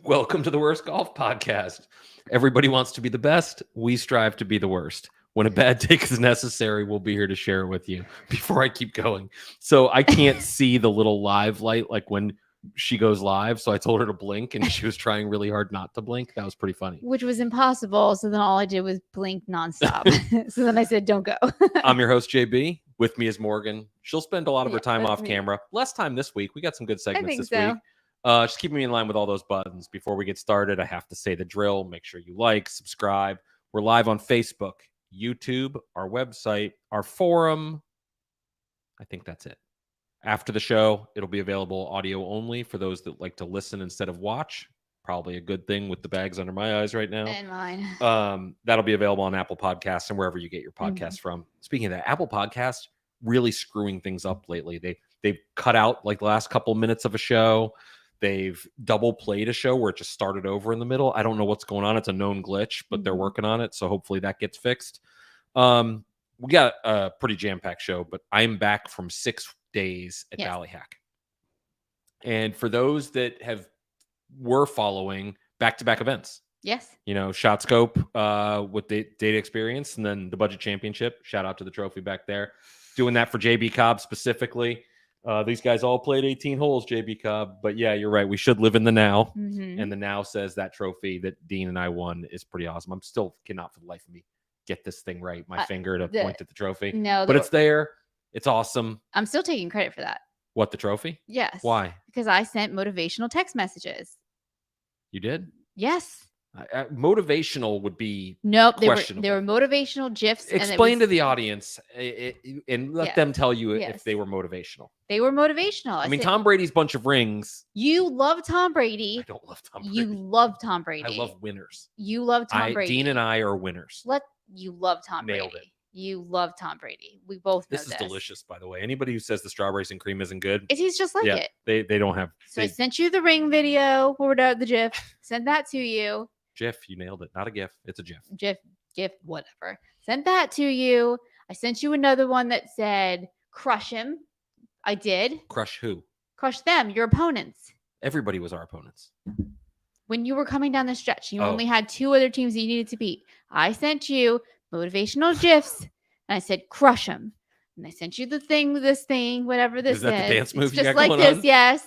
Welcome to the Worst Golf Podcast. Everybody wants to be the best. We strive to be the worst. When a bad take is necessary, we'll be here to share it with you. Before I keep going. So I can't see the little live light like when she goes live. So I told her to blink and she was trying really hard not to blink. That was pretty funny. Which was impossible. So then all I did was blink nonstop. So then I said, don't go. I'm your host, JB. With me is Morgan. She'll spend a lot of her time off camera. Less time this week. We got some good segments this week. Just keep me in line with all those buttons. Before we get started, I have to say the drill. Make sure you like, subscribe. We're live on Facebook, YouTube, our website, our forum. I think that's it. After the show, it'll be available audio only for those that like to listen instead of watch. Probably a good thing with the bags under my eyes right now. And mine. That'll be available on Apple Podcasts and wherever you get your podcasts from. Speaking of that, Apple Podcasts really screwing things up lately. They've cut out like the last couple minutes of a show. They've double played a show where it just started over in the middle. I don't know what's going on. It's a known glitch, but they're working on it. So hopefully that gets fixed. We got a pretty jam-packed show, but I'm back from 6 days at Ballyhack. And for those that were following back-to-back events. Yes. You know, Shot Scope with the Data Experience and then the Budget Championship. Shout out to the trophy back there. Doing that for JB Cobb specifically. These guys all played 18 holes, JB Cobb. But yeah, you're right. We should live in the now. And the now says that trophy that Dean and I won is pretty awesome. I'm still cannot for the life of me get this thing right. My finger to point at the trophy. No, but it's there. It's awesome. I'm still taking credit for that. What, the trophy? Yes. Why? Because I sent motivational text messages. You did? Yes. Motivational would be nope. They questionable. were motivational GIFs. Explain to the audience and let them tell you if they were motivational. They were motivational. I mean, Tom Brady's bunch of rings. You love Tom Brady. I don't love Tom Brady. You love Tom Brady. I love winners. You love Tom Brady. Dean and I are winners. You love Tom Brady. Nailed it. You love Tom Brady. We both know this. This is delicious, by the way. Anybody who says the strawberries and cream isn't good, it tastes just like it. They don't have. So I sent you the ring video, or the GIF. Sent that to you. GIF, you nailed it. Not a GIF. It's a GIF. GIF, whatever. Sent that to you. I sent you another one that said, crush him. I did. Crush who? Crush them, your opponents. Everybody was our opponents. When you were coming down the stretch, you only had 2 other teams that you needed to beat. I sent you motivational GIFs, and I said, crush them. And I sent you the thing, whatever this is. Is that the dance move it's you just got like going this, on? yes.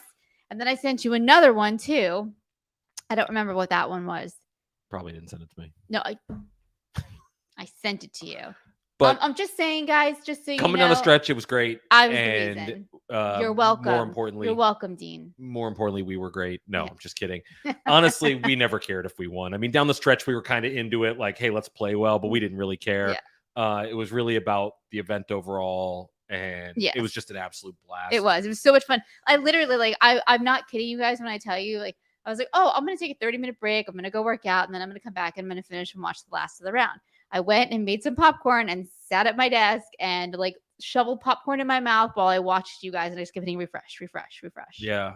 And then I sent you another one, too. I don't remember what that one was. Probably didn't send it to me. No, I sent it to you. But I'm just saying, guys, just so you know. Coming down the stretch, it was great. I was the reason. You're welcome. More importantly, you're welcome, Dean. More importantly, we were great. No, I'm just kidding. Honestly, we never cared if we won. I mean, down the stretch, we were kind of into it, like, hey, let's play well, but we didn't really care. It was really about the event overall, and it was just an absolute blast. It was so much fun. I literally, I'm not kidding you guys when I tell you, I was like, oh, I'm going to take a 30-minute break. I'm going to go work out, and then I'm going to come back and I'm going to finish and watch the last of the round. I went and made some popcorn and sat at my desk and shoveled popcorn in my mouth while I watched you guys, and I just kept hitting refresh. Yeah.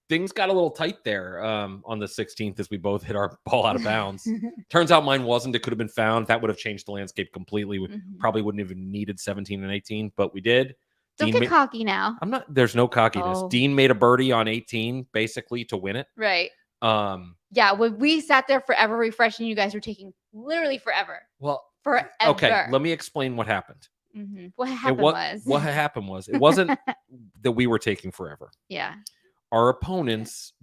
Things got a little tight there on the 16th as we both hit our ball out of bounds. Turns out mine wasn't. It could have been found. That would have changed the landscape completely. We probably wouldn't have even needed 17 and 18, but we did. Don't get cocky now. There's no cockiness. Dean made a birdie on 18 basically to win it. Right. Yeah, when we sat there forever refreshing, you guys were taking literally forever. Well, forever. Okay, let me explain what happened. What happened was it wasn't that we were taking forever. Yeah. Our opponents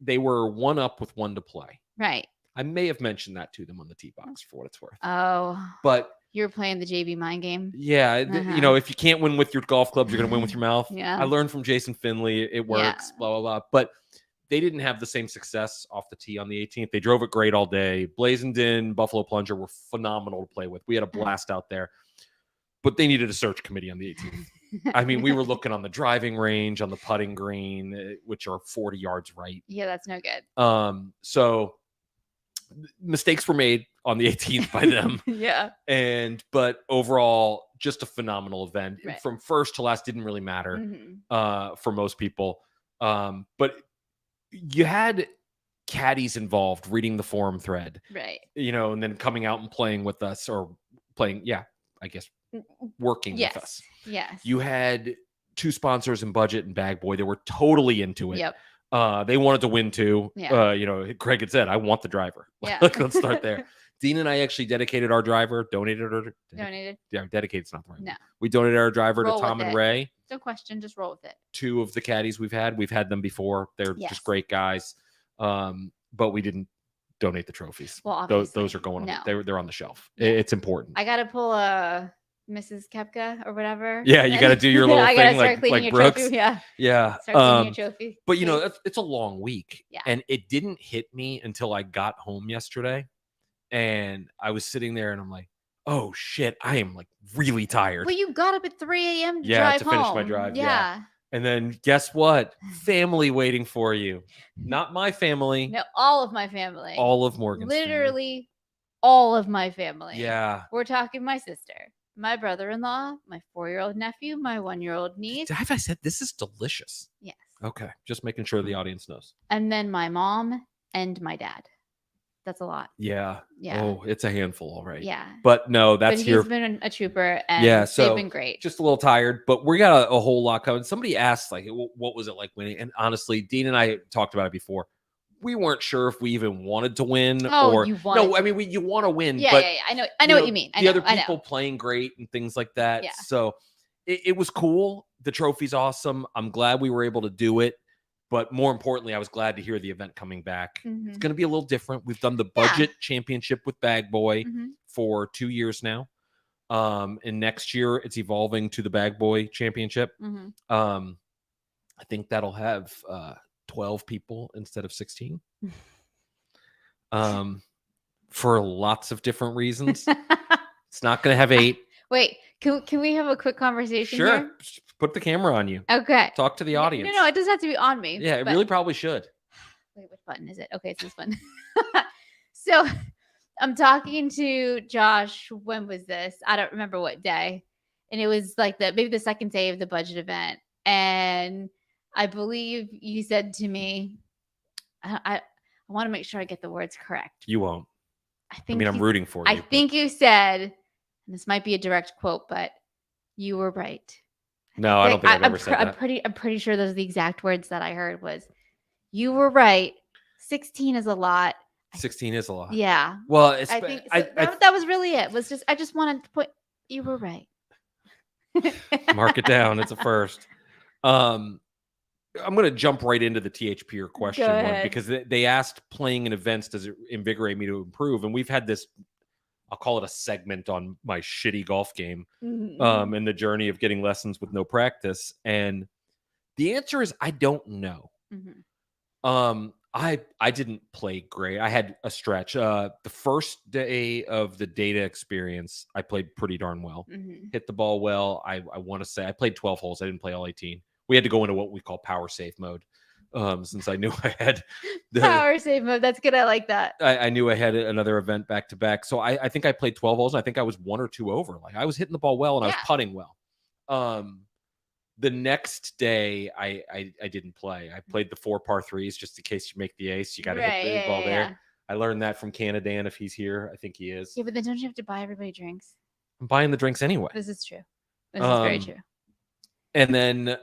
they were 1 up with 1 to play. Right. I may have mentioned that to them on the tee box for what it's worth. Oh. But you're playing the JV mind game. Yeah. You know, if you can't win with your golf clubs, you're going to win with your mouth. Yeah. I learned from Jason Finley. It works, blah, blah, blah. But they didn't have the same success off the tee on the 18th. They drove it great all day. Blazington, Buffalo Plunger were phenomenal to play with. We had a blast out there. But they needed a search committee on the 18th. I mean, we were looking on the driving range, on the putting green, which are 40 yards right. Yeah, that's no good. So mistakes were made on the 18th by them. Yeah. But overall, just a phenomenal event. Right. From first to last didn't really matter for most people. But you had caddies involved reading the forum thread. Right. You know, and then coming out and playing with us or playing, I guess, working with us. Yes. You had 2 sponsors in Budget and Bag Boy that were totally into it. Yep. They wanted to win too. Yeah. Craig had said, I want the driver. Yeah. Let's start there. Dean and I actually dedicated our driver, donated. Yeah, dedicated's not the right No. word. We donated our driver Roll to Tom with and it. Ray. No question, just roll with it. 2 of the caddies we've had them before. They're Yes. just great guys. But we didn't donate the trophies. Well, those are going no. on. They're on the shelf. Yeah. It's important. I gotta pull a Mrs. Kepka or whatever. Yeah, you got to do your little I thing gotta start like your Brooks. Trophy. Yeah. Yeah. Start cleaning your trophy. But it's a long week. Yeah. And it didn't hit me until I got home yesterday. And I was sitting there and I'm like, oh shit, I am like really tired. Well, you got up at 3 a.m. to drive to finish home. my drive. Yeah. And then guess what? Family waiting for you. Not my family. No, all of my family. All of Morgan's Literally all of my family. Yeah. We're talking my sister, my brother-in-law, my 4-year-old nephew, my 1-year-old niece. Have I said this is delicious? Yes. Okay. Just making sure the audience knows. And then my mom and my dad. That's a lot. Yeah. Yeah. Oh, it's a handful, all right. Yeah. But no, But he's been a trooper, and they've been great. Just a little tired, but we got a whole lot coming. Somebody asked, like, what was it like winning? And honestly, Dean and I talked about it before. We weren't sure if we even wanted to win. You want to win. Yeah, but, yeah. I know what you mean. The other people playing great and things like that. Yeah. So it was cool. The trophy's awesome. I'm glad we were able to do it. But more importantly, I was glad to hear the event coming back. Mm-hmm. It's going to be a little different. We've done the budget championship with Bag Boy for 2 years now. And next year, it's evolving to the Bag Boy Championship. Mm-hmm. I think that'll have 12 people instead of 16. For lots of different reasons. It's not going to have 8. Wait, can we have a quick conversation Sure. here? Put the camera on you. Okay. Talk to the audience. No, it doesn't have to be on me. Yeah, it really probably should. Wait, which button is it? Okay, it's this one. So I'm talking to Josh. When was this? I don't remember what day. And it was like maybe the second day of the budget event. And I believe you said to me, I want to make sure I get the words correct. You won't. I'm I'm rooting for you. I think you said, and this might be a direct quote, but you were right. No, I don't think I've ever said that. I'm pretty sure those are the exact words that I heard was, you were right. 16 is a lot. 16 is a lot. Yeah. Well, I think that was really it. I just wanted to put, you were right. Mark it down. It's a first. I'm going to jump right into the THPer question one because they asked, playing in events, does it invigorate me to improve? And we've had this, I'll call it a segment on my shitty golf game, and the journey of getting lessons with no practice. And the answer is, I don't know. I didn't play great. I had a stretch. The first day of the data experience, I played pretty darn well. Hit the ball well. I want to say I played 12 holes. I didn't play all 18. We had to go into what we call power save mode. Since I knew I had the power save mode. That's good. I like that. I knew I had another event back to back. So I think I played 12 holes. And I think I was 1 or 2 over. Like, I was hitting the ball well and I was putting well. The next day I didn't play. I played the 4 par 3s just in case you make the ace. You got to hit the ball there. I learned that from Grandaddy, if he's here. I think he is. Yeah, but then don't you have to buy everybody drinks? I'm buying the drinks anyway. This is true. This is very true. And then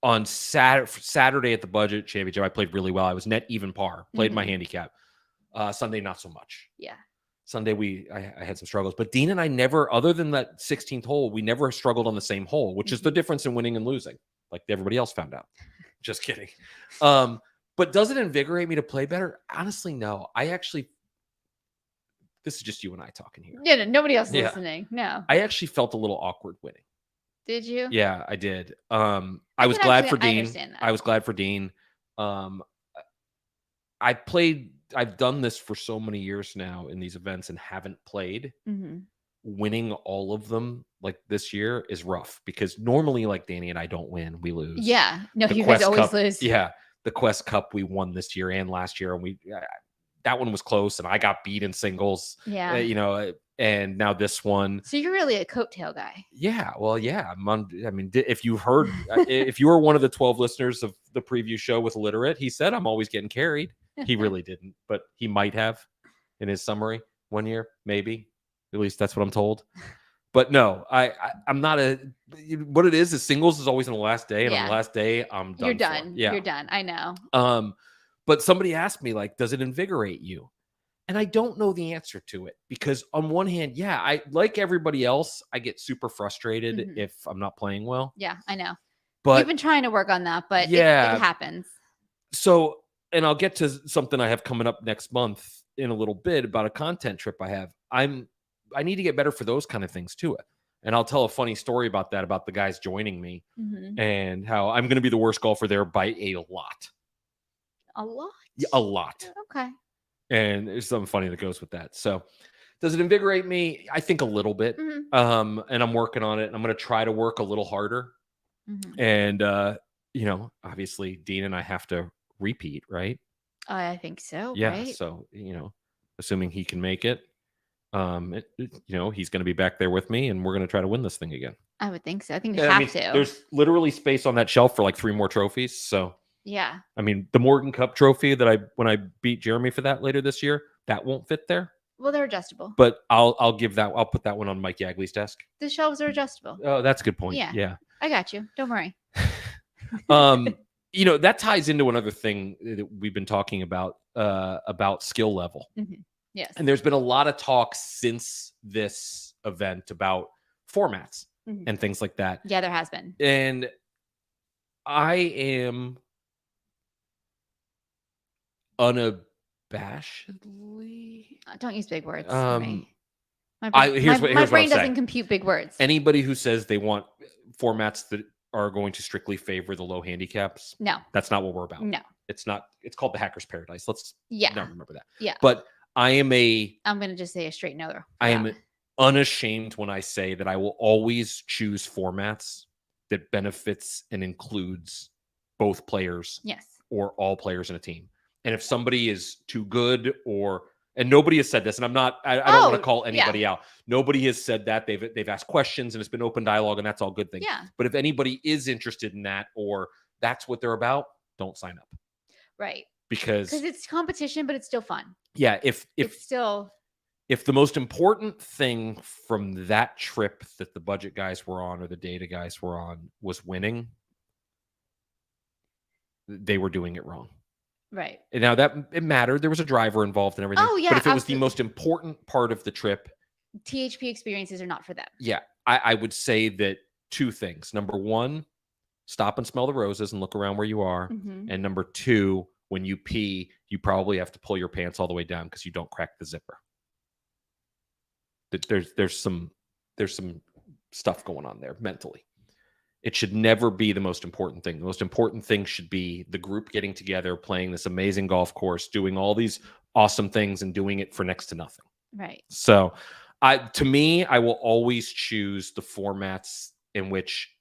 on Saturday at the budget championship, I played really well. I was net even par, played my handicap. Sunday, not so much. Yeah. Sunday, I had some struggles, but Dean and I never, other than that 16th hole, we never struggled on the same hole, which is the difference in winning and losing, like everybody else found out. Just kidding. But does it invigorate me to play better? Honestly, no. This is just you and I talking here. Yeah, nobody else listening. No. I actually felt a little awkward winning. Did you? Yeah, I did. I was glad for Dean. I was glad for Dean. I've done this for so many years now in these events and haven't played. Winning all of them like this year is rough because normally, like, Danny and I don't win, we lose. Yeah. No, you guys always lose. Yeah. The Quest Cup we won this year and last year, and that one was close, and I got beat in singles. Yeah. And now this one. So you're really a coattail guy. Yeah. Well, yeah. If you heard, if you were one of the 12 listeners of the preview show with Illiterate, he said I'm always getting carried. He really didn't, but he might have in his summary one year, maybe. At least that's what I'm told. But no, I'm not what it is singles is always on the last day, and on Yeah. the last day I'm done. You're for. done. Yeah. You're done. I know. But somebody asked me, like, does it invigorate you? And I don't know the answer to it, because on one hand, yeah, I like everybody else, I get super frustrated Mhm. if I'm not playing well. Yeah, I know. You've But been trying to work on that, but it yeah, happens. so, and I'll get to something I have coming up next month in a little bit about a content trip I have. I need to get better for those kind of things too. And I'll tell a funny story about that, about the guys joining me, Mhm. and how I'm going to be the worst golfer there by a lot. A lot? Yeah, a lot. Okay. And there's something funny that goes with that. So, does it invigorate me? I think a little bit. Mhm. And I'm working on it. And I'm going to try to work a little harder. Mhm. And obviously Dean and I have to repeat, right? I think so, Yeah. right? So, assuming he can make it, he's going to be back there with me, and we're going to try to win this thing again. I would think so. I think you Yeah, have to. there's literally space on that shelf for like 3 more trophies. So, Yeah. I mean, the Morgan Cup trophy that when I beat Jeremy for that later this year, that won't fit there. Well, they're adjustable. But I'll put that one on Mike Yagley's desk. The shelves are adjustable. Oh, that's a good point. Yeah. Yeah. I got you. Don't worry. That ties into another thing that we've been talking about skill level. Mm-hmm. Yes. And there's been a lot of talk since this event about formats and things like that. Yeah, there has been. And I am unabashedly. Don't use big words. For me. My brain doesn't compute big words. Anybody who says they want formats that are going to strictly favor the low handicaps, no, that's not what we're about. No, it's not. It's called the Hacker's Paradise. Let's not remember that. Yeah, but I'm gonna just say a straight no. I am unashamed when I say that I will always choose formats that benefits and includes both players, yes, or all players in a team. And if somebody is too good, and nobody has said this, and I don't want to call anybody out. Nobody has said that. They've asked questions, and it's been open dialogue, and that's all good things. Yeah. But if anybody is interested in that, or that's what they're about, don't sign up. Right. Because it's competition, but it's still fun. Yeah. If the most important thing from that trip that the budget guys were on, or the data guys were on, was winning, they were doing it wrong. Right. And now that it mattered. There was a driver involved and everything. Oh, yeah. But if it was the most important part of the trip, THP experiences are not for them. Yeah. I would say that 2 things. Number 1, stop and smell the roses and look around where you are. Mm-hmm. And number 2, when you pee, you probably have to pull your pants all the way down because you don't crack the zipper. There's some stuff going on there mentally. It should never be the most important thing. The most important thing should be the group getting together, playing this amazing golf course, doing all these awesome things, and doing it for next to nothing. Right. So, to me, I will always choose the formats in which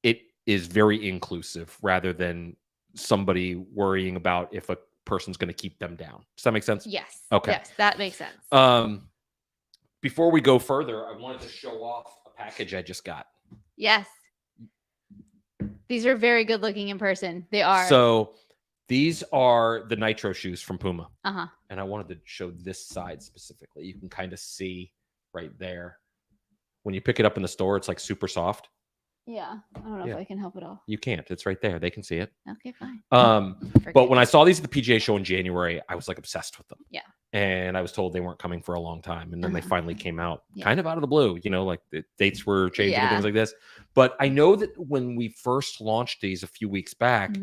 it is very inclusive, rather than somebody worrying about if a person's going to keep them down. Does that make sense? Yes. Okay. Yes, that makes sense. Before we go further, I wanted to show off a package I just got. Yes. These are very good looking in person. They are. So these are the Nitro shoes from Puma. Uh-huh. And I wanted to show this side specifically. You can kind of see right there. When you pick it up in the store, it's like super soft. Yeah. I don't know if I can help at all. You can't. It's right there. They can see it. Okay, fine. But when I saw these at the PGA show in January, I was like obsessed with them. Yeah. And I was told they weren't coming for a long time. And then they finally came out kind of out of the blue, like the dates were changing and things like this. But I know that when we first launched these a few weeks back,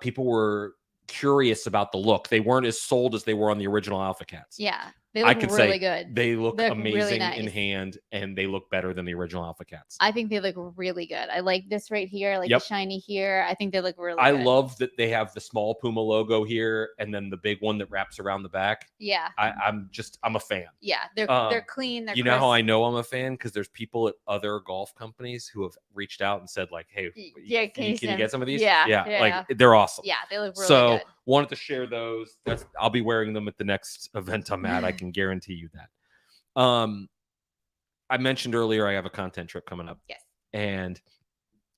people were curious about the look. They weren't as sold as they were on the original Alpha Cats. Yeah. They look really good. They look amazing really nice in hand, and they look better than the original Alpha Cats. I think they look really good. I like this right here. I like the shiny here. I think they look really good. I love that they have the small Puma logo here, and then the big one that wraps around the back. Yeah. I'm a fan. Yeah. They're clean. They're you know how I know I'm a fan? Because there's people at other golf companies who have reached out and said, like, hey, can you get some of these? Yeah. Like, they're awesome. Yeah, they look really good. Wanted to share those. I'll be wearing them at the next event I'm at. I can guarantee you that. I mentioned earlier I have a content trip coming up. Yes. And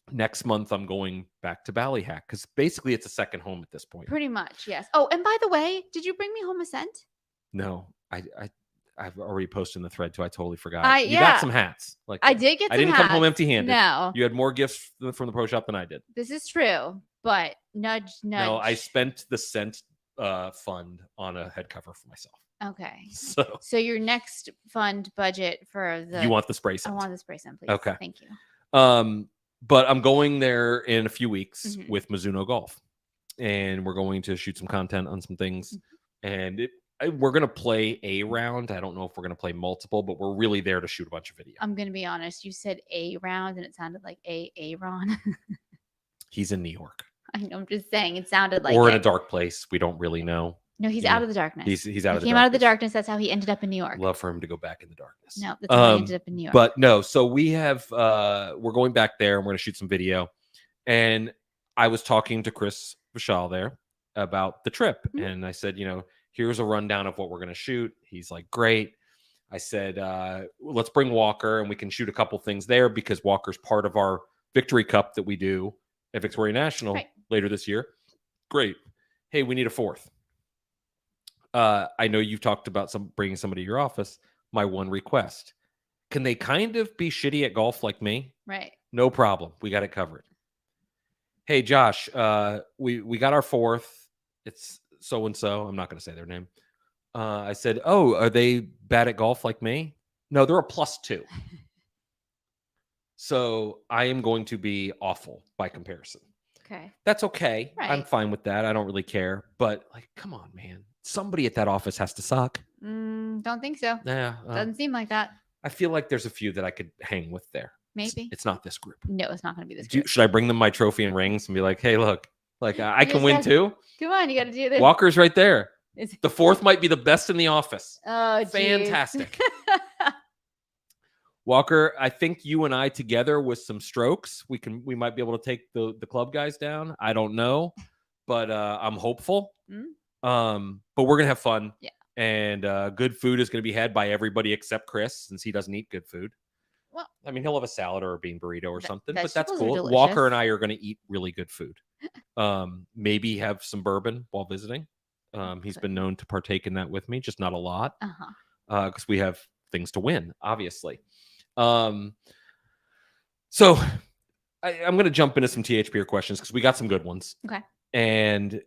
next month I'm going back to Ballyhack, because basically it's a second home at this point. Pretty much, yes. Oh, and by the way, did you bring me home a scent? No, I I've already posted in the thread too. I totally forgot. You yeah. got some hats. Like I did get. I some didn't come home hats. empty-handed. No, You had more gifts from the pro shop than I did. this is true. But nudge, nudge. No, I spent the cent fund on a head cover for myself. Okay. So your next fund budget for the you want the spray scent? I want the spray scent, please. Okay. Thank you. But I'm going there in a few weeks Mhm. with Mizuno Golf, and we're going to shoot some content on some things, and we're going to play a round. I don't know if we're going to play multiple, but we're really there to shoot a bunch of video. I'm going to be honest. You said a round, and it sounded like Aaron. He's in New York. I know. I'm just saying. It sounded like. Or in a dark place. We don't really know. No, he's out of the darkness. He's out of the darkness. He came out of the darkness. That's how he ended up in New York. Love for him to go back in the darkness. No, that's how he ended up in New York. But no, so we have we're going back there and we're going to shoot some video. And I was talking to Chris Vishal there about the trip. Mhm. And I said, here's a rundown of what we're going to shoot. He's like, great. I said, let's bring Walker and we can shoot a couple things there because Walker's part of our Victory Cup that we do at Victoria National later this year. Great. Hey, we need a fourth. I know you've talked about bringing somebody to your office. My one request: can they kind of be shitty at golf like me? Right. No problem. We got it covered. Hey, Josh, we got our fourth. It's so and so. I'm not going to say their name. I said, oh, are they bad at golf like me? No, they're a +2. So I am going to be awful by comparison. Okay. That's okay. Right. I'm fine with that. I don't really care. But come on, man. Somebody at that office has to suck. Don't think so. Yeah. Doesn't seem like that. I feel like there's a few that I could hang with there. Maybe. It's not this group. No, it's not going to be this group. Should I bring them my trophy and rings and be like, hey, look, I can win too? Come on, you got to do this. Walker's right there. The fourth might be the best in the office. Oh, fantastic. Walker, I think you and I together with some strokes, we might be able to take the club guys down. I don't know, but I'm hopeful. But we're gonna have fun. Yeah. And good food is gonna be had by everybody except Chris, since he doesn't eat good food. Well, I mean, he'll have a salad or a bean burrito or something, but that's vegetables are cool. Walker delicious. and I are gonna eat really good food. Maybe have some bourbon while visiting. He's been known to partake in that with me, just not a lot. Because we have things to win, obviously. So I'm going to jump into some THPR questions because we got some good ones. Okay. And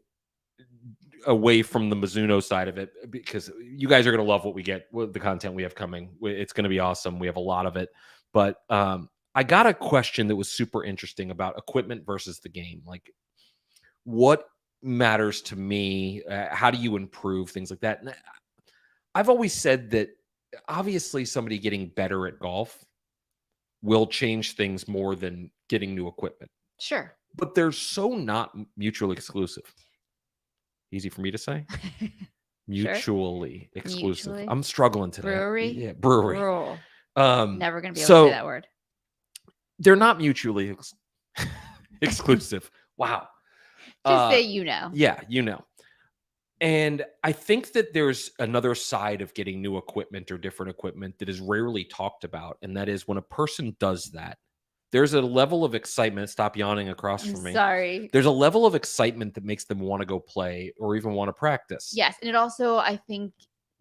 away from the Mizuno side of it, because you guys are going to love what we get, the content we have coming. It's going to be awesome. We have a lot of it. But I got a question that was super interesting about equipment versus the game. Like, what matters to me? How do you improve things like that? And I've always said that obviously somebody getting better at golf will change things more than getting new equipment. Sure. But they're so not mutually exclusive. Easy for me to say. Mutually exclusive. Mutually. I'm struggling today. Brewery? Yeah, brewery. Never going to be able to say that word. They're not mutually exclusive. Wow. Just say Yeah, And I think that there's another side of getting new equipment or different equipment that is rarely talked about. And that is when a person does that, there's a level of excitement. Stop yawning across from me. Sorry. There's a level of excitement that makes them want to go play or even want to practice. Yes. And it also, I think,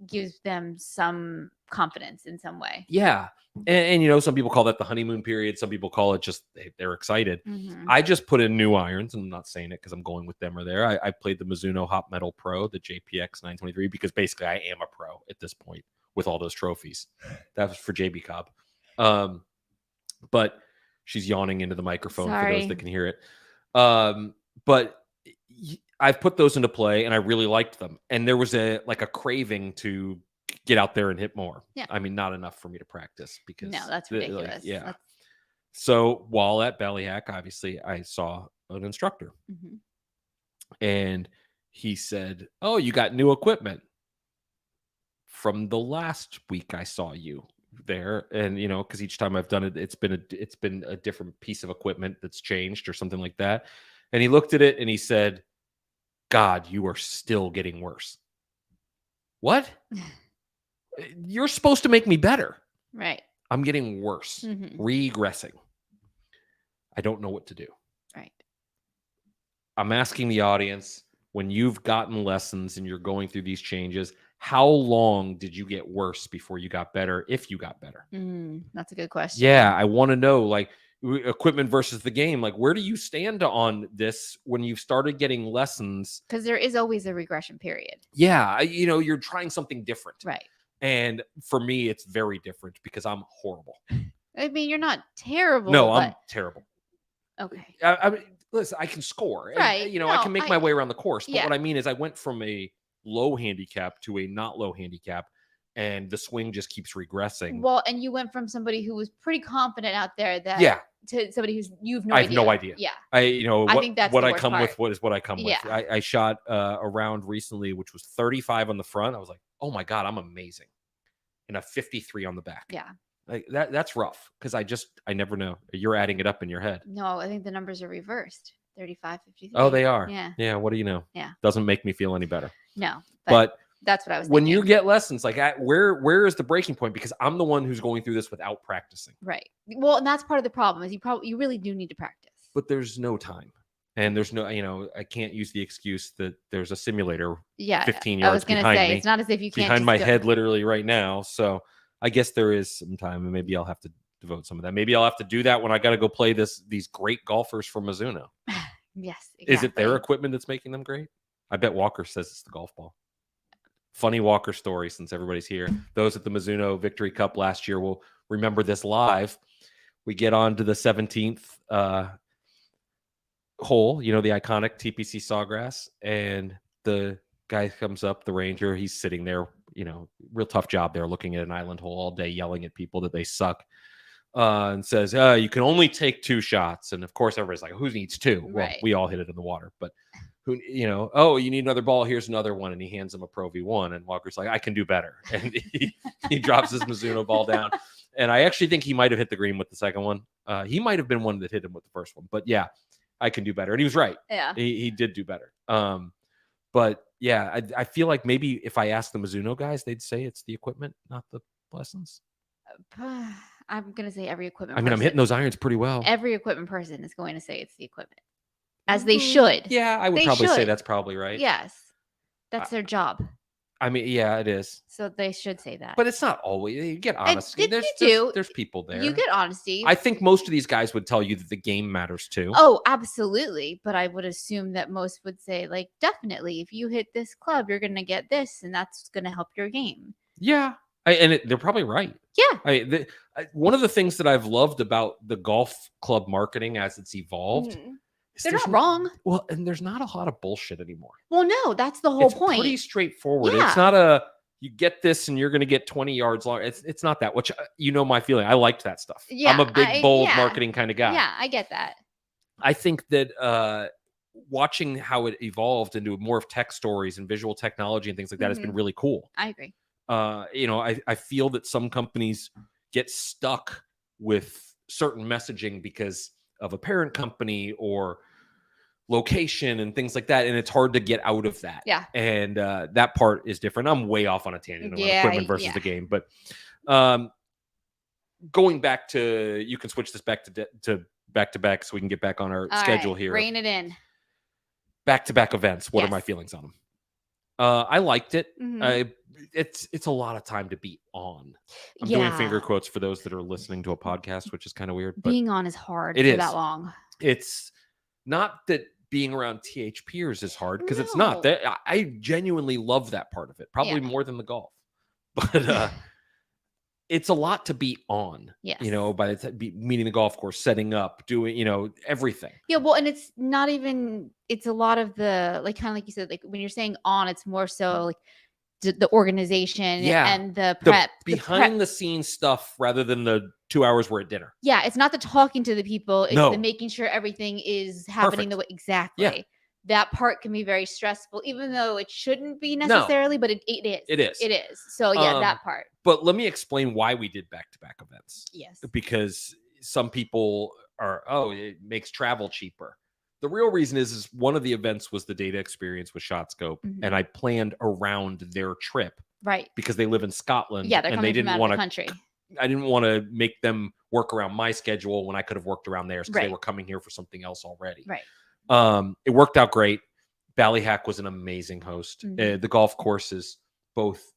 gives them some confidence in some way. Yeah. And some people call that the honeymoon period. Some people call it just they're excited. I just put in new irons, and I'm not saying it because I'm going with them or there. I played the Mizuno Hot Metal Pro, the JPX 923, because basically I am a pro at this point with all those trophies. That was for JB Cobb. But she's yawning into the microphone for those that can hear it. But I've put those into play, and I really liked them. And there was a craving to get out there and hit more. Yeah. I mean, not enough for me to practice because no, that's ridiculous. Yeah. So while at Ballyhack, obviously I saw an instructor and he said, oh, you got new equipment from the last week I saw you there. And, cause each time I've done it, it's been a different piece of equipment that's changed or something like that. And he looked at it and he said, God, you are still getting worse. What? You're supposed to make me better. Right. I'm getting worse, regressing. I don't know what to do. Right. I'm asking the audience, when you've gotten lessons and you're going through these changes, how long did you get worse before you got better, if you got better? That's a good question. Yeah, I want to know, like, equipment versus the game. Like, where do you stand on this when you've started getting lessons? Because there is always a regression period. Yeah, you're trying something different. Right. And for me, it's very different because I'm horrible. I mean, you're not terrible. No, but... I'm terrible. Okay. I mean, listen, I can score. Right. And, I can make my way around the course. But yeah. what I mean is I went from a low handicap to a not low handicap, and the swing just keeps regressing. Well, and you went from somebody who was pretty confident out there to somebody who's you've no idea. I have no idea. Yeah. I think that's what I come with. What is what I come with. Yeah. I shot a round recently, which was 35 on the front. I was like, oh my God, I'm amazing. And a 53 on the back. Yeah. Like that's rough because I never know. You're adding it up in your head. No, I think the numbers are reversed. 35, 53. Oh, they are. Yeah. Yeah. What do you know? Yeah. Doesn't make me feel any better. No. But that's what I was when thinking. you get lessons, like where is the breaking point? Because I'm the one who's going through this without practicing. Right. Well, and that's part of the problem is you really do need to practice. But there's no time. And there's no, I can't use the excuse that there's a simulator 15 yards behind me. It's not as if you can't behind my head literally right now. So I guess there is some time, and maybe I'll have to devote some of that. Maybe I'll have to do that when I got to go play these great golfers from Mizuno. Yes. Exactly. Is it their equipment that's making them great? I bet Walker says it's the golf ball. Funny Walker story since everybody's here. Those at the Mizuno Victory Cup last year will remember this live. We get on to the 17th hole, the iconic TPC Sawgrass, and the guy comes up, the ranger. He's sitting there, real tough job there, looking at an island hole all day, yelling at people that they suck, and says, you can only take 2 shots. And of course, everybody's like, who needs 2? Well, we all hit it in the water, but who, oh, you need another ball. Here's another one. And he hands him a Pro V1, and Walker's like, I can do better. And he drops his Mizuno ball down. And I actually think he might've hit the green with the second one. He might've been one that hit him with the first one, but yeah, I can do better. And he was right. Yeah. He did do better. But yeah, I feel like maybe if I asked the Mizuno guys, they'd say it's the equipment, not the lessons. I'm going to say every equipment I'm hitting those irons pretty well. Every equipment person is going to say it's the equipment. As they should. Yeah, I would probably say that's probably right. Yes. That's their job. I mean, yeah, it is. So they should say that. But it's not always. You get honesty. There's people there. You get honesty. I think most of these guys would tell you that the game matters too. Oh, absolutely. But I would assume that most would say, like, definitely, if you hit this club, you're going to get this, and that's going to help your game. Yeah. They're probably right. Yeah. One of the things that I've loved about the golf club marketing as it's evolved. They're not wrong. Well, and there's not a lot of bullshit anymore. Well, no, that's the whole point. It's pretty straightforward. Yeah. It's not you get this and you're going to get 20 yards long. It's not that, which my feeling. I liked that stuff. Yeah, I'm a big, bold marketing kind of guy. Yeah, I get that. I think that watching how it evolved into more of tech stories and visual technology and things like that has been really cool. I agree. I feel that some companies get stuck with certain messaging because of a parent company or location and things like that, and it's hard to get out of that. Yeah. And that part is different. I'm way off on a tangent on equipment versus the game, but going back to, you can switch this back to back so we can get back on our schedule here. Rein it in. Back-to-back events. What are my feelings on them? I liked it. It's a lot of time to be on. I'm doing finger quotes for those that are listening to a podcast, which is kind of weird. But being on is hard. It is that long. It's not that being around TH peers is hard, because it's not. That I genuinely love that part of it, probably more than the golf. But it's a lot to be on. Yes. By the time meeting the golf course, setting up, doing, everything. Yeah, well, and it's not even. It's a lot of the kind of like you said, like when you're saying on, it's more so like the organization and the prep, behind the scenes stuff, rather than the 2 hours we're at dinner. Yeah, it's not the talking to the people. It's the making sure everything is happening the way exactly. Yeah. That part can be very stressful, even though it shouldn't be necessarily, but it is. It is. It is. So yeah, that part. But let me explain why we did back-to-back events. Yes. Because some people are, it makes travel cheaper. The real reason is one of the events was the data experience with ShotScope, and I planned around their trip. Right. Because they live in Scotland. Yeah, they're coming and they from didn't out of the country. I didn't want to make them work around my schedule when I could have worked around theirs, because they were coming here for something else already. Right. It worked out great. Ballyhack was an amazing host. Mhm. The golf course is both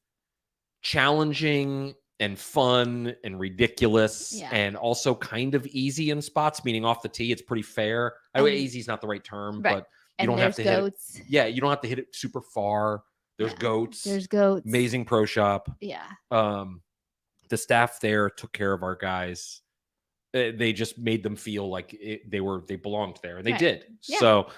challenging and fun and ridiculous, Yeah. and also kind of easy in spots, meaning off the tee it's pretty fair. I know And easy is not the right term, right. but you And don't have there's to hit it. goats. Yeah, you don't have to hit it super far. There's Yeah. goats. There's goats. Amazing pro shop. Yeah. The staff there took care of our guys. They just made them feel like they belonged there, and they Right. did. Yeah. So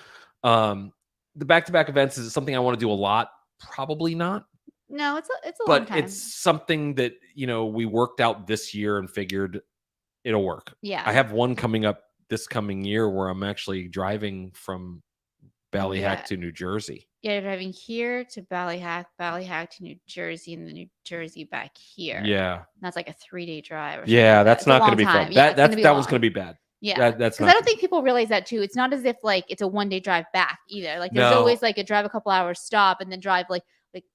the back-to-back events is something I want to do a lot. Probably not, No, it's a long but time. it's something that we worked out this year and figured it'll work. Yeah. I have one coming up this coming year where I'm actually driving from Ballyhack yeah. to New Jersey. Yeah, you're driving here to Ballyhack, Ballyhack to New Jersey, and then New Jersey back here. Yeah. And that's like a 3-day drive. Or Yeah, like that's not going to be fun. Yeah, that one's going to be bad. Yeah, that's because I don't think people realize that too. It's not as if like it's a 1-day drive back either. Like there's always like a drive a couple hours, stop, and then drive like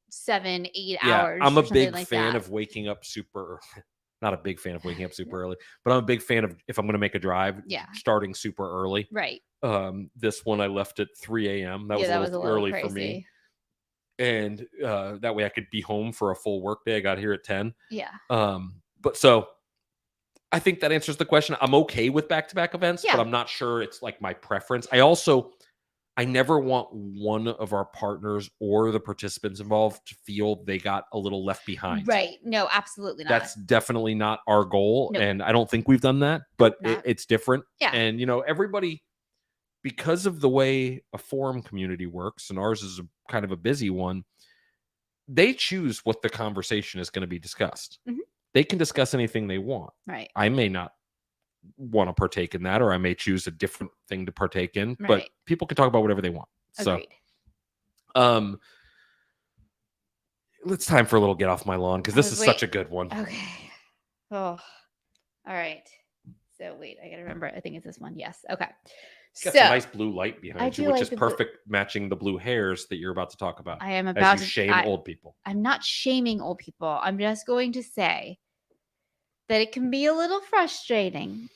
7-8 hours. I'm a big like fan that. of waking up super early. Not a big fan of waking up super early, but I'm a big fan of if I'm going to make a drive, starting super early. Right. This one I left at 3 a.m. That was a little early crazy. for me. And that way I could be home for a full work day. I got here at 10. Yeah. But so I think that answers the question. I'm okay with back-to-back events, but I'm not sure it's like my preference. I never want one of our partners or the participants involved to feel they got a little left behind. Right. No, absolutely not. That's definitely not our goal. Nope. And I don't think we've done that, but it's different. Yeah. And, everybody, because of the way a forum community works, and ours is kind of a busy one, they choose what the conversation is going to be discussed. Mm-hmm. They can discuss anything they want. Right. I may not want to partake in that, or I may choose a different thing to partake in, but people can talk about whatever they want. Agreed. So it's time for a little get off my lawn, because this is such a good one. Okay. Oh, all right. So wait, I gotta remember. I think it's this one. Yes. Okay. It's got some nice blue light behind you, which is perfect, matching the blue hairs that you're about to talk about. I am about to shame old people. I'm not shaming old people. I'm just going to say that it can be a little frustrating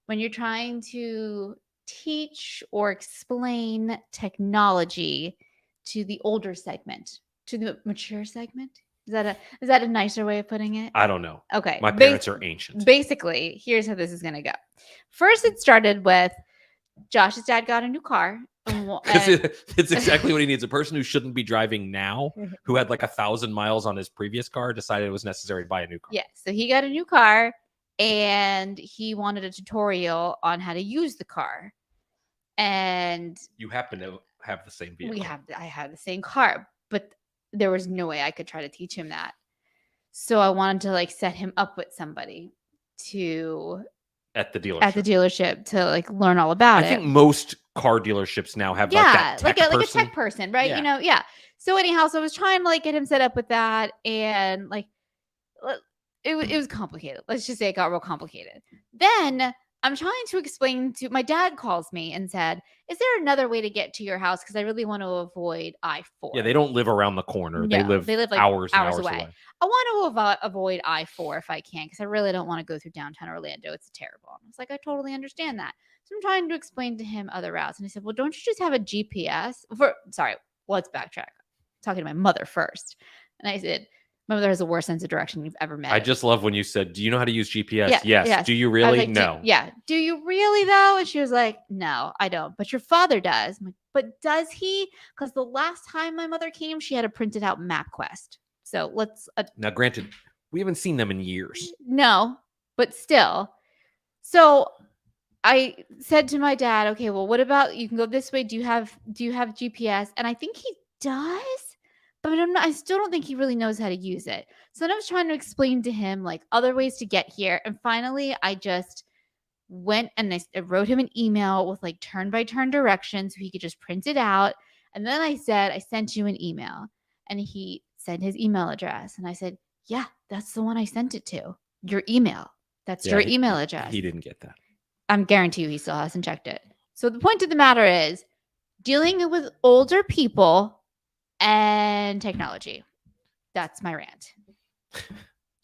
when you're trying to teach or explain technology to the older segment, to the mature segment. Is that a nicer way of putting it? I don't know. Okay. My parents are ancient. Basically, here's how this is going to go. First, it started with Josh's dad got a new car. It's exactly what he needs. A person who shouldn't be driving now, who had like 1,000 miles on his previous car, decided it was necessary to buy a new car. Yeah. So he got a new car and he wanted a tutorial on how to use the car. And you happen to have the same vehicle. I have the same car, but there was no way I could try to teach him that. So I wanted to like set him up with somebody at the dealership to like learn all about it. I think most car dealerships now have like that tech person. Like a tech person, right? Yeah. So anyhow, so I was trying to like get him set up with that, and like it was complicated. Let's just say it got real complicated. Then I'm trying to explain to my dad calls me and said, "Is there another way to get to your house? Because I really want to avoid I-4." Yeah, they don't live around the corner. No, they live like hours away. I want to avoid I-4 if I can, because I really don't want to go through downtown Orlando. It's terrible. I was like, I totally understand that. So I'm trying to explain to him other routes. And he said, well, don't you just have a GPS? Let's backtrack. Talking to my mother first. And I said, my mother has the worst sense of direction you've ever met. I just love when you said, do you know how to use GPS? Yes. Do you really? Like, no. Do you really though? And she was like, no, I don't. But your father does. I'm like, but does he? Because the last time my mother came, she had a printed out MapQuest. So let's. Now, granted, we haven't seen them in years. No, but still. So I said to my dad, okay, well, what about you can go this way? Do you have GPS? And I think he does. But I still don't think he really knows how to use it. So then I was trying to explain to him like other ways to get here. And finally, I just went and I wrote him an email with like turn-by-turn directions so he could just print it out. And then I said, I sent you an email. And he sent his email address. And I said, yeah, that's the one I sent it to. Your email. That's your email address. He didn't get that. I'm guarantee you he still hasn't checked it. So the point of the matter is dealing with older people and technology. That's my rant.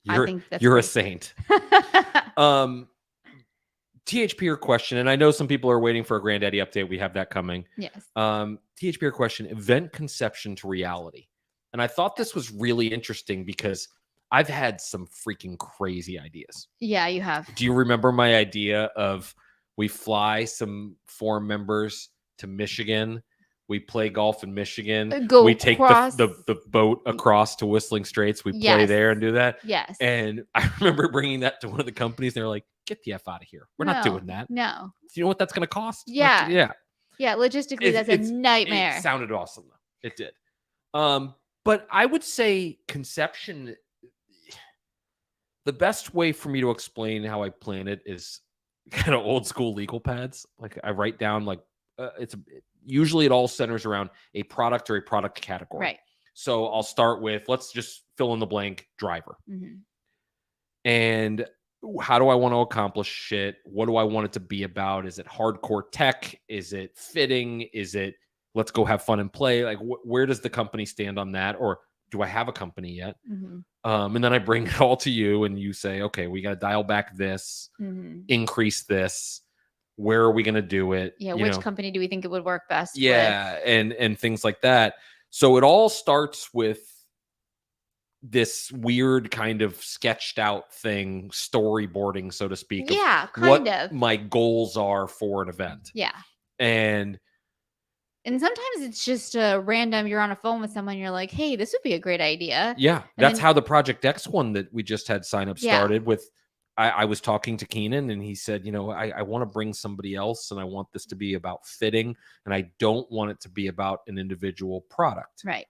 You're a saint. THPR question, and I know some people are waiting for a Granddaddy update. We have that coming. Yes. THPR question: event conception to reality. And I thought this was really interesting because I've had some freaking crazy ideas. Yeah, you have. Do you remember my idea of we fly some forum members to Michigan? We play golf in Michigan. Go We take across- the boat across to Whistling Straits. We play Yes. there and do that. Yes. And I remember bringing that to one of the companies. They're like, "Get the F out of here. We're not doing that. No. Do you know what that's going to cost?" Yeah. Like, yeah. Yeah. Logistically, that's a nightmare. It sounded awesome, though. It did. But I would say conception, the best way for me to explain how I plan it is kind of old school legal pads. Like I write down like usually it all centers around a product or a product category. Right. So I'll start with, let's just fill in the blank, driver. Mm-hmm. And how do I want to accomplish it? What do I want it to be about? Is it hardcore tech? Is it fitting? Is it let's go have fun and play? Like where does the company stand on that? Or do I have a company yet? Mm-hmm. And then I bring it all to you and you say, okay, we got to dial back this, increase this. Where are we going to do it? Yeah. Which company do we think it would work best? Yeah. And things like that. So it all starts with this weird kind of sketched out thing, storyboarding, so to speak. Yeah. Kind of. My goals are for an event. Yeah. And sometimes it's just a random, you're on a phone with someone, you're like, hey, this would be a great idea. Yeah. That's how the Project X one that we just had sign up started with. I was talking to Keenan and he said, I want to bring somebody else and I want this to be about fitting and I don't want it to be about an individual product. Right.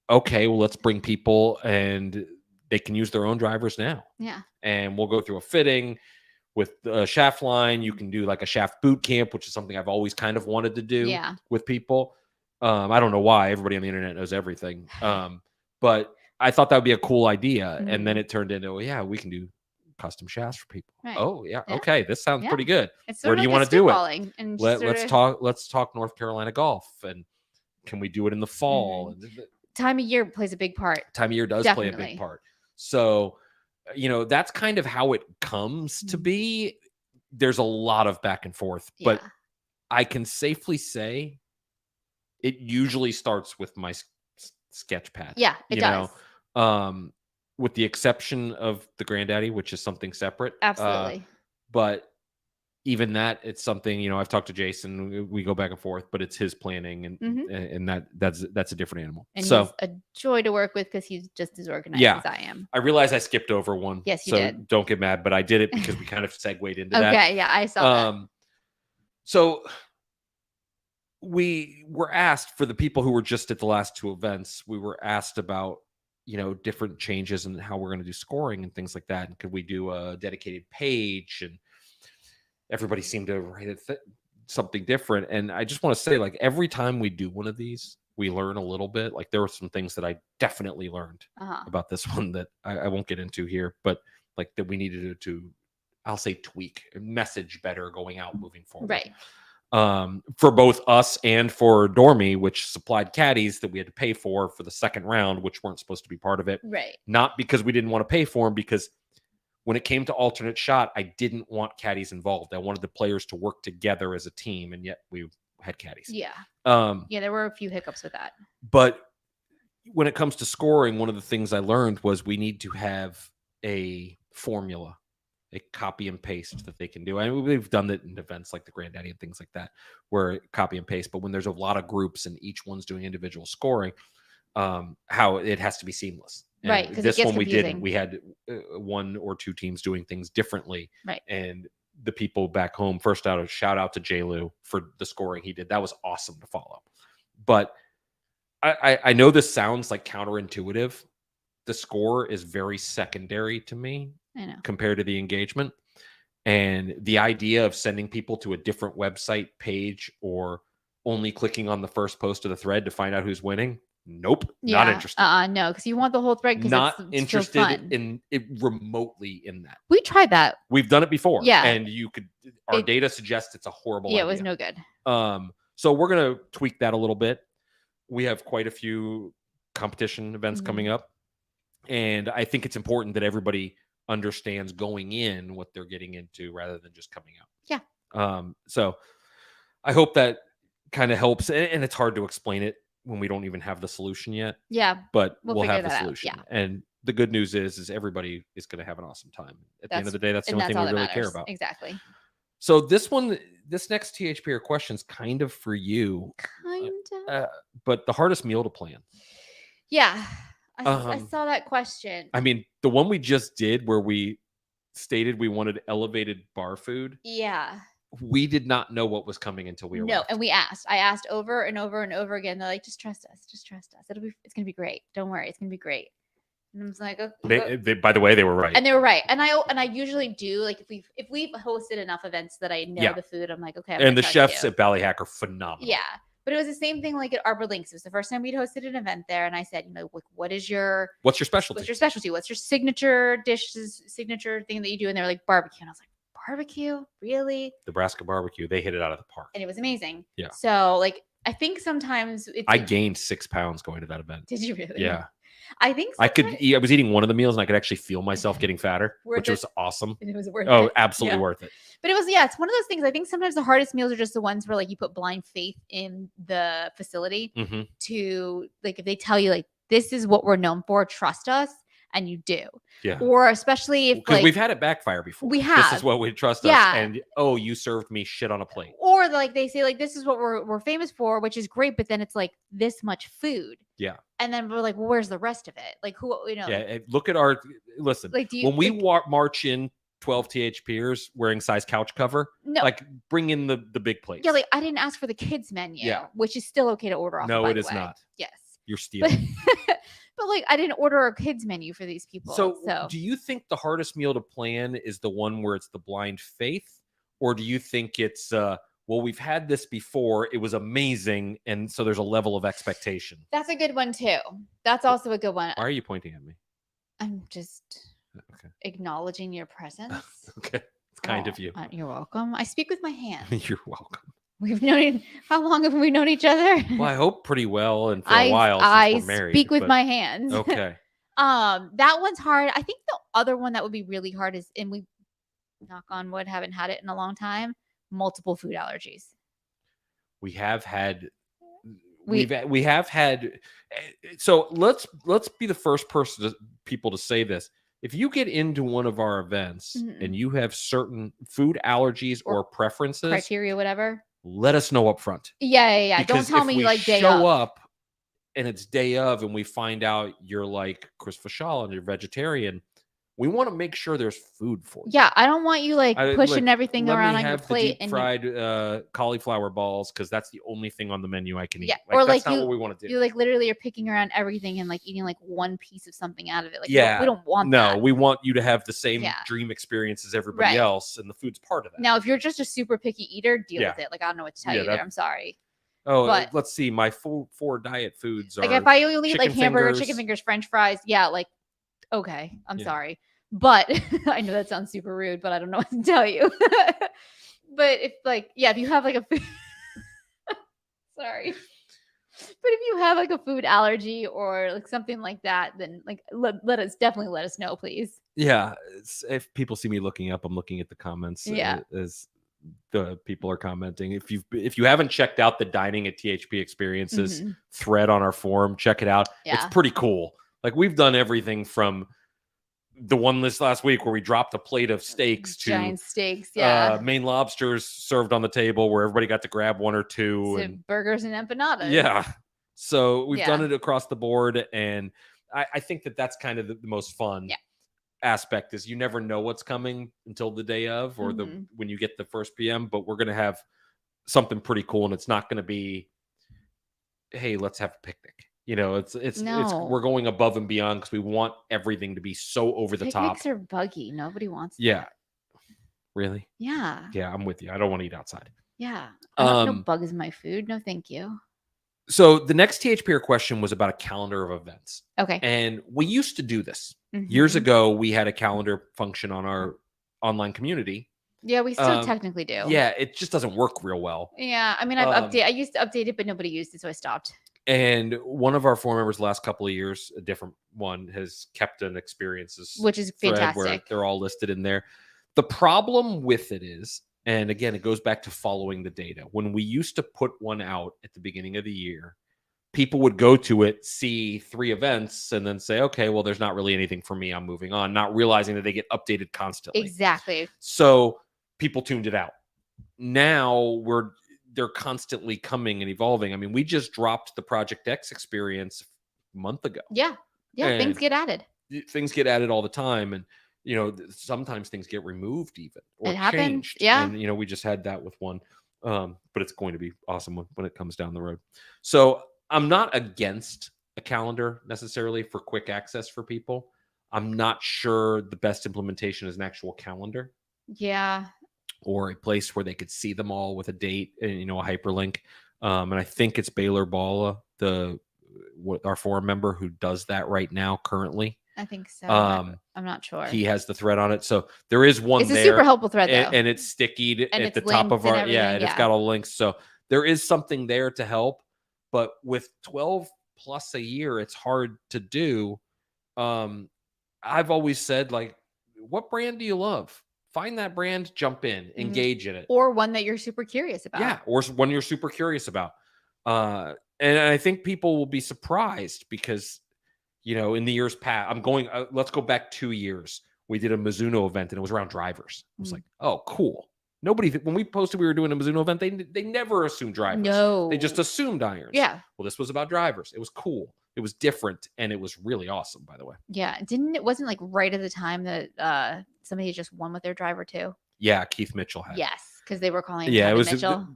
Okay, well, let's bring people and they can use their own drivers now. Yeah. And we'll go through a fitting with a shaft line. You can do like a shaft boot camp, which is something I've always kind of wanted to do with people. I don't know why everybody on the internet knows everything. But I thought that would be a cool idea. Mm-hmm. And then it turned into, we can do custom shafts for people. Right. Oh yeah. Okay. This sounds pretty good. Where do you want to do it? And let's talk North Carolina golf. And can we do it in the fall? Mm-hmm. Time of year plays a big part. Time of year does play a big part. So, that's kind of how it comes to be. There's a lot of back and forth, but I can safely say it usually starts with my sketch pad. Yeah, it does. With the exception of the Granddaddy, which is something separate. Absolutely. But even that, it's something, I've talked to Jason, we go back and forth, but it's his planning and that's a different animal. And he's a joy to work with because he's just as organized as I am. I realize I skipped over one. Yes, you did. Don't get mad, but I did it because we kind of segued into that. Okay, yeah, I saw that. So we were asked, for the people who were just at the last two events, we were asked about, different changes and how we're going to do scoring and things like that. And could we do a dedicated page? And everybody seemed to write something different. And I just want to say, like, every time we do one of these, we learn a little bit. Like, there were some things that I definitely learned about this one that I won't get into here, but like that we needed to, I'll say, tweak, message better going out moving forward. Right. For both us and for Dormy, which supplied caddies that we had to pay for the second round, which weren't supposed to be part of it. Right. Not because we didn't want to pay for them, because when it came to alternate shot, I didn't want caddies involved. I wanted the players to work together as a team, and yet we had caddies. Yeah. There were a few hiccups with that. But when it comes to scoring, one of the things I learned was we need to have a formula, a copy and paste that they can do. I mean, we've done that in events like the Granddaddy and things like that, where copy and paste. But when there's a lot of groups and each one's doing individual scoring, how it has to be seamless. And right. Because this one confusing. we didn't. We had one or two teams doing things differently. Right. And the people back home, first out, a shout out to J. Lou for the scoring he did. That was awesome to follow. But I know this sounds like counterintuitive. The score is very secondary to me. I know. Compared to the engagement. And the idea of sending people to a different website page or only clicking on the first post of the thread to find out who's winning. Nope. Not interested. No, because you want the whole thread. Not it's interested in it remotely in that. We tried that. We've done it before. Yeah. And our data suggests it's a horrible idea. It was no good. So we're going to tweak that a little bit. We have quite a few competition events coming up. And I think it's important that everybody understands going in what they're getting into rather than just coming out. Yeah. So I hope that kind of helps. And it's hard to explain it when we don't even have the solution yet. Yeah. But We'll we'll figure have the that out, solution. yeah. And the good news is everybody is going to have an awesome time. At the end of the day, that's the And only thing all we that really care matters. about. Exactly. So this next THPR question is kind of for you. Kind of. But the hardest meal to plan. Yeah. I saw that question. I mean, the one we just did where we stated we wanted elevated bar food. Yeah. We did not know what was coming until we arrived. No, and I asked over and over and over again. They're like, just trust us. Just trust us. It's gonna be great. Don't worry, it's gonna be great. And I was like, okay. They, by the way, they were right. And they were right. And I usually do, like, if we've hosted enough events that I know the food, I'm like, okay. And the chefs at Ballyhack are phenomenal. Yeah. But it was the same thing like at Arbor Links. It was the first time we'd hosted an event there. And I said, like, what's your specialty? What's your specialty? What's your signature thing that you do? And they were like, barbecue. And I was like, barbecue? Really? Nebraska barbecue. They hit it out of the park. And it was amazing. Yeah. So, like, I think sometimes I gained 6 pounds going to that event. Did you really? Yeah. I think I was eating one of the meals and I could actually feel myself getting fatter, which was awesome. And it was worth it. Oh, absolutely worth it. But it was, it's one of those things. I think sometimes the hardest meals are just the ones where, like, you put blind faith in the facility to, like, if they tell you, like, this is what we're known for, trust us, and you do. Yeah. Or especially if, because we've had it backfire before. We have. This is what we trust us. And, you served me shit on a plate. Or, like, they say, like, this is what we're famous for, which is great, but then it's, like, this much food. Yeah. And then we're like, well, where's the rest of it? Like, who, Yeah, look at listen, like, when we march in 12 THPers wearing size couch cover, like, bring in the big plates. Yeah, like, I didn't ask for the kids menu, which is still okay to order off. No, it is not. Yes. You're stealing. But, like, I didn't order a kids menu for these people. So do you think the hardest meal to plan is the one where it's the blind faith? Or do you think it's, well, we've had this before, it was amazing, and so there's a level of expectation? That's a good one, too. That's also a good one. Why are you pointing at me? I'm just acknowledging your presence. Okay. It's kind of you. You're welcome. I speak with my hands. You're welcome. How long have we known each other? Well, I hope pretty well, and for a while since we're married. I speak with my hands. Okay. That one's hard. I think the other one that would be really hard is, and we, knock on wood, haven't had it in a long time, multiple food allergies. We have had. So let's be the first people to say this. If you get into one of our events and you have certain food allergies or preferences, criteria, whatever, let us know up front. Yeah. Because don't tell me like day show up and it's day of and we find out you're like Chris Fashal and you're vegetarian, we want to make sure there's food for you. Yeah, I don't want you pushing everything around on your plate and fried cauliflower balls because that's the only thing on the menu I can eat. Yeah, or that's not what we want to do. You literally are picking around everything and like eating like one piece of something out of it. Like, we don't want that. No, we want you to have the same dream experience as everybody else, and the food's part of that. Now, if you're just a super picky eater, deal with it. Like, I don't know what to tell you there. I'm sorry. Oh, but let's see. My four diet foods are like if I only eat like hamburger, chicken fingers, French fries. Yeah, like okay, I'm sorry. But I know that sounds super rude, but I don't know what to tell you. But if if you have like a food sorry. But if you have like a food allergy or like something like that, then like let us know, please. Yeah. If people see me looking up, I'm looking at the comments as the people are commenting. If you haven't checked out the Dining at THP Experiences thread on our forum, check it out. Yeah. It's pretty cool. Like we've done everything from the one last week where we dropped a plate of steaks to giant steaks, Maine lobsters served on the table where everybody got to grab one or two, and burgers and empanadas. Yeah, so we've done it across the board, and I think that's kind of the most fun aspect is you never know what's coming until the day of or when you get the first PM. But we're gonna have something pretty cool, and it's not gonna be, hey, let's have a picnic. You know, it's we're going above and beyond because we want everything to be so over the top. Picnics are buggy. Nobody wants that. Yeah. Really? Yeah. Yeah, I'm with you. I don't want to eat outside. Yeah. No bugs in my food. No, thank you. So the next THPR question was about a calendar of events. Okay. And we used to do this. Years ago, we had a calendar function on our online community. Yeah, we still technically do. Yeah, it just doesn't work real well. Yeah, I mean, I used to update it, but nobody used it, so I stopped. And one of our forum members last couple of years, a different one, has kept an experiences which is thread where fantastic. they're all listed in there. The problem with it is, and again, it goes back to following the data. When we used to put one out at the beginning of the year, people would go to it, see 3 events, and then say, okay, well, there's not really anything for me. I'm moving on, not realizing that they get updated constantly. Exactly. So people tuned it out. Now they're constantly coming and evolving. I mean, we just dropped the Project X experience a month ago. Yeah. Things get added. Things get added all the time. And, sometimes things get removed even or It happens. changed. Yeah. And, we just had that with one. But it's going to be awesome when it comes down the road. So I'm not against a calendar necessarily for quick access for people. I'm not sure the best implementation is an actual calendar. Yeah. Or a place where they could see them all with a date and a hyperlink. And I think it's Baylor Bala, our forum member, who does that right now currently. I think so. I'm not sure. He has the thread on it, so there is one. It's a super helpful thread, though, and it's stickied and at the top of our and it's got all links. So there is something there to help, but with 12 plus a year, it's hard to do. I've always said, like, what brand do you love? Find that brand, jump in, engage in it. Or one that you're super curious about. Yeah, or one you're super curious about. And I think people will be surprised because, in the years past, let's go back 2 years. We did a Mizuno event and it was around drivers. I was like, oh, cool. When we posted we were doing a Mizuno event, they never assumed drivers. No. They just assumed irons. Yeah. Well, this was about drivers. It was cool. It was different, and it was really awesome, by the way. Yeah. It wasn't like right at the time that somebody just won with their driver too? Yeah, Keith Mitchell had. Yes, because they were calling him Kevin Mitchell.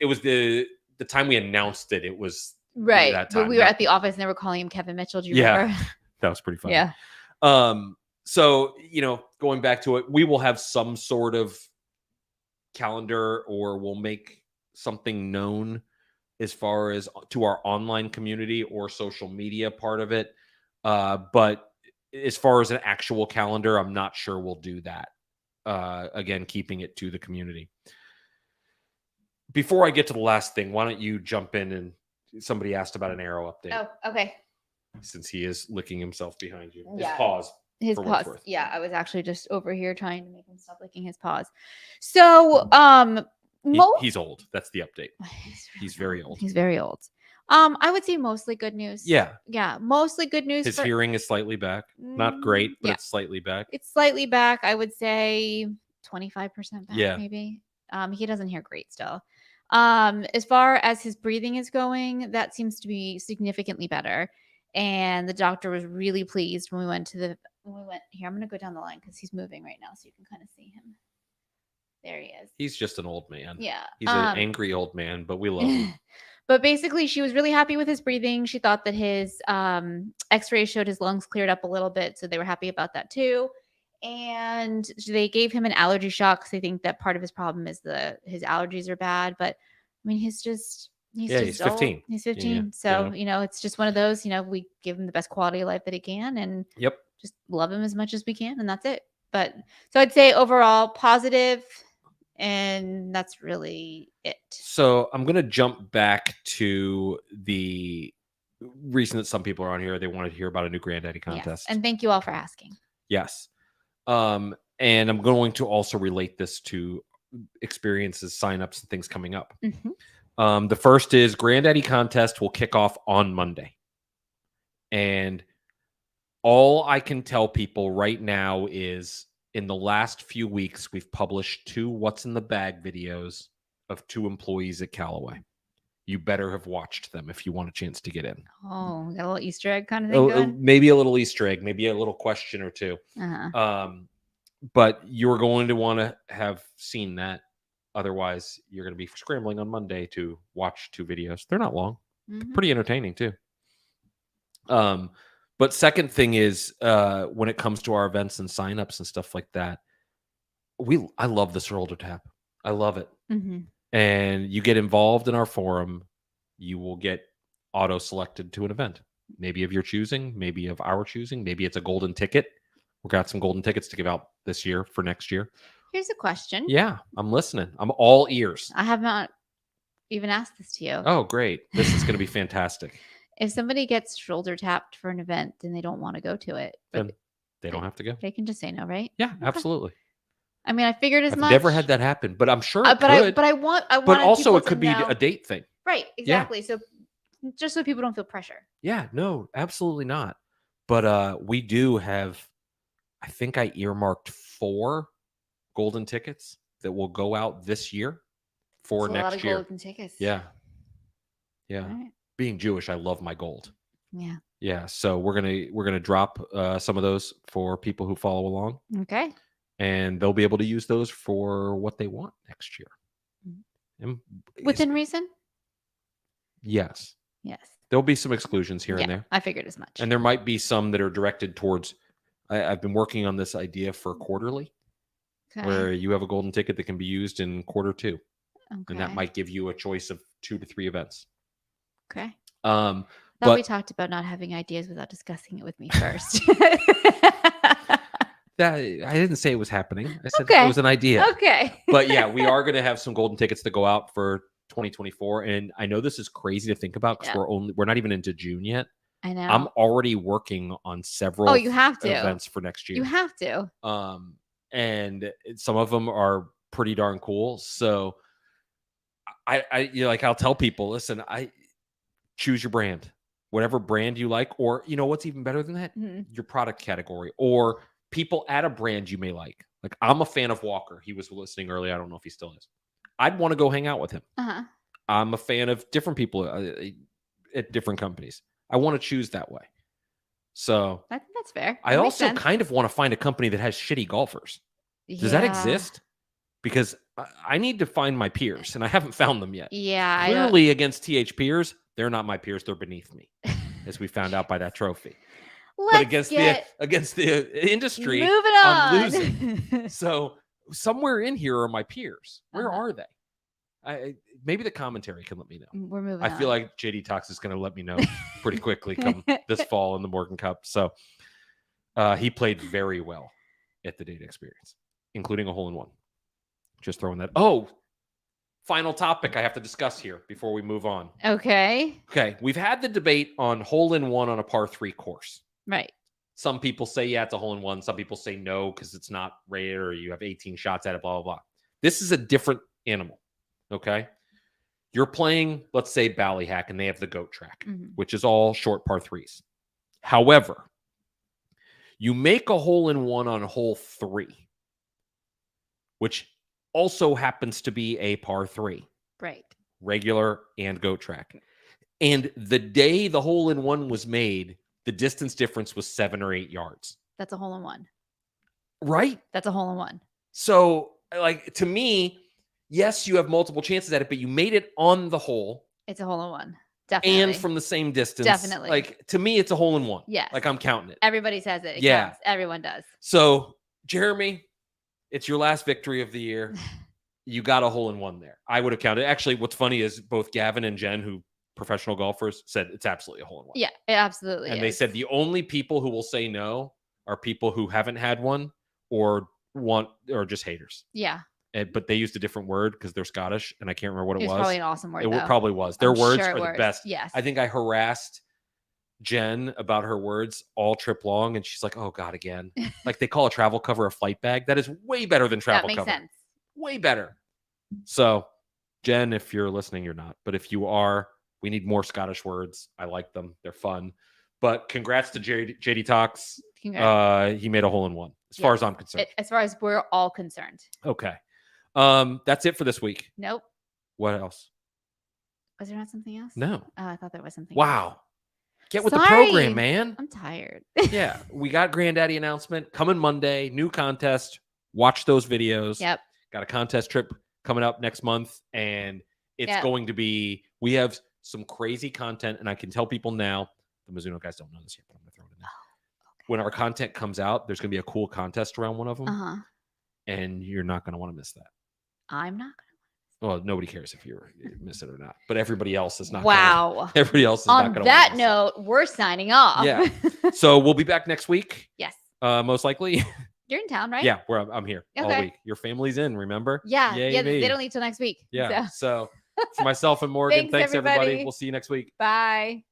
It was the time we announced it. It was right. That time. But we were at the office and they were calling him Kevin Mitchell. Do you remember? That was pretty funny. Yeah. So, going back to it, we will have some sort of calendar, or we'll make something known as far as to our online community or social media part of it. But as far as an actual calendar, I'm not sure we'll do that. Again, keeping it to the community. Before I get to the last thing, why don't you jump in? And somebody asked about an arrow update. Oh, okay. Since he is licking himself behind you. Yeah. His paws. Yeah, I was actually just over here trying to make him stop licking his paws. So, he's old. That's the update. He's very old. He's very old. I would say mostly good news. Yeah. Yeah, mostly good news. His hearing is slightly back. Not great, but it's slightly back. It's slightly back. I would say 25% back, yeah. maybe. He doesn't hear great still. As far as his breathing is going, that seems to be significantly better. And the doctor was really pleased when we went here. I'm going to go down the line because he's moving right now, so you can kind of see him. There he is. He's just an old man. Yeah. He's an angry old man, but we love him. But basically, she was really happy with his breathing. She thought that his x-rays showed his lungs cleared up a little bit, so they were happy about that too. And they gave him an allergy shock because they think that part of his problem is his allergies are bad. But I mean, he's 15. Old. He's 15. So, it's just one of those, we give him the best quality of life that he can and just love him as much as we can. And that's it. But so I'd say overall positive, and that's really it. So I'm going to jump back to the reason that some people are on here. They wanted to hear about a new Granddaddy contest. Yes. And thank you all for asking. Yes. And I'm going to also relate this to experiences, signups, and things coming up. Mm-hmm. The first is Granddaddy contest will kick off on Monday. And all I can tell people right now is in the last few weeks, we've published 2 What's in the Bag videos of 2 employees at Callaway. You better have watched them if you want a chance to get in. Oh, got a little Easter egg kind of thing going? Maybe a little Easter egg, maybe a little question or 2. Uh-huh. But you're going to want to have seen that. Otherwise, you're going to be scrambling on Monday to watch 2 videos. They're not long. Mm-hmm. Pretty entertaining, too. But second thing is, when it comes to our events and signups and stuff like that, I love the shoulder tap. I love it. Mm-hmm. And you get involved in our forum, you will get auto-selected to an event. Maybe of your choosing, maybe of our choosing. Maybe it's a golden ticket. We've got some golden tickets to give out this year for next year. Here's a question. Yeah, I'm listening. I'm all ears. I have not even ask this to you. Oh, great. This is going to be fantastic. If somebody gets shoulder tapped for an event and they don't want to go to it, Then they don't have to go. they can just say no, right? Yeah, absolutely. I mean, I figured as I've much. never had that happen, but I'm sure it could. But I want. But also, it could be a date thing. Right. Exactly. So just so people don't feel pressure. Yeah. No, absolutely not. But we do have. I think I earmarked 4 golden tickets that will go out this year for That's a lot next of year. golden tickets. Yeah. Yeah. Right. Being Jewish, I love my gold. Yeah. Yeah. So we're gonna drop some of those for people who follow along. Okay. And they'll be able to use those for what they want next year. And Within reason? Yes. Yes. There'll be some exclusions here and there. I figured as much. And there might be some that are directed towards, I've been working on this idea for quarterly, where you have a golden ticket that can be used in quarter 2. Okay. And that might give you a choice of 2 to 3 events. Okay. But we talked about not having ideas without discussing it with me first. that I didn't say it was happening. I said it was an idea. Okay. But yeah, we are going to have some golden tickets to go out for 2024. And I know this is crazy to think about because we're not even into June yet. I know. I'm already working on several you have to. events for next year. You have to. And some of them are pretty darn cool. So I'll tell people, listen, choose your brand, whatever brand you like, or what's even better than that? Your product category or people at a brand you may like. Like I'm a fan of Walker. He was listening earlier. I don't know if he still is. I'd want to go hang out with him. I'm a fan of different people at different companies. I want to choose that way. So I think that's fair. I also kind of want to find a company that has shitty golfers. Does that exist? Because I need to find my peers, and I haven't found them yet. Yeah. Clearly, against TH peers, they're not my peers. They're beneath me, as we found out by that trophy. But against the industry, I'm losing. So somewhere in here are my peers. Where are they? Maybe the commentary can let me know. We're moving I feel like JD Talks is going to let me know pretty quickly come this fall in the Morgan Cup. So he played very well at the data experience, including a hole-in-one. Just throwing that. Oh, final topic I have to discuss here before we move on. Okay. We've had the debate on hole-in-one on a par 3 course. Right. Some people say, yeah, it's a hole-in-one. Some people say no because it's not rare or you have 18 shots at it, blah, blah, blah. This is a different animal, okay? You're playing, let's say, Ballyhack, and they have the goat track, which is all short par 3s. However, you make a hole-in-one on hole 3, which also happens to be a par 3. Right. Regular and goat track. And the day the hole-in-one was made, the distance difference was 7 or 8 yards. That's a hole-in-one. Right? That's a hole-in-one. So, to me, yes, you have multiple chances at it, but you made it on the hole. It's a hole-in-one. Definitely. And from the same distance. Definitely. To me, it's a hole-in-one. Yes. I'm counting it. Everybody says it. It counts. Everyone does. So, Jeremy, it's your last victory of the year. You got a hole-in-one there. I would have counted. Actually, what's funny is both Gavin and Jen, who professional golfers, said it's absolutely a hole-in-one. Yeah, it absolutely and is. They said the only people who will say no are people who haven't had one or just haters. Yeah. But they used a different word because they're Scottish, and I can't remember what it was. Probably an awesome word. It probably was. Their words are the best. Yes. I think I harassed Jen about her words all trip long, and she's like, "Oh God, again!" Like they call a travel cover a flight bag. That is way better than travel cover. That makes sense. Way better. So, Jen, if you're listening, you're not. But if you are, we need more Scottish words. I like them. They're fun. But congrats to JD Talks. He made a hole-in-one, as far as I'm concerned. As far as we're all concerned. Okay. That's it for this week. Nope. What else? Was there not something else? No. Oh, I thought there was something Wow. else. Get with the program, man. I'm tired. Yeah. We got Granddaddy announcement coming Monday. New contest. Watch those videos. Yep. Got a contest trip coming up next month. And it's going to be, we have some crazy content. And I can tell people now, the Mizuno guys don't know this yet, but I'm going to throw it in there. Okay. When our content comes out, there's going to be a cool contest around one of them. And you're not going to want to miss that. I'm not going to. Well, nobody cares if you miss it or not, but everybody else is not. Wow. Everybody else is not going to. On that note, we're signing off. Yeah. So we'll be back next week. Yes. Most likely. You're in town, right? Yeah, I'm here all week. Your family's in, remember? Yeah. Yay Yeah. me. They don't leave till next week. Yeah. So For myself and Morgan, Thanks, thanks everybody. everybody. We'll see you next week. Bye.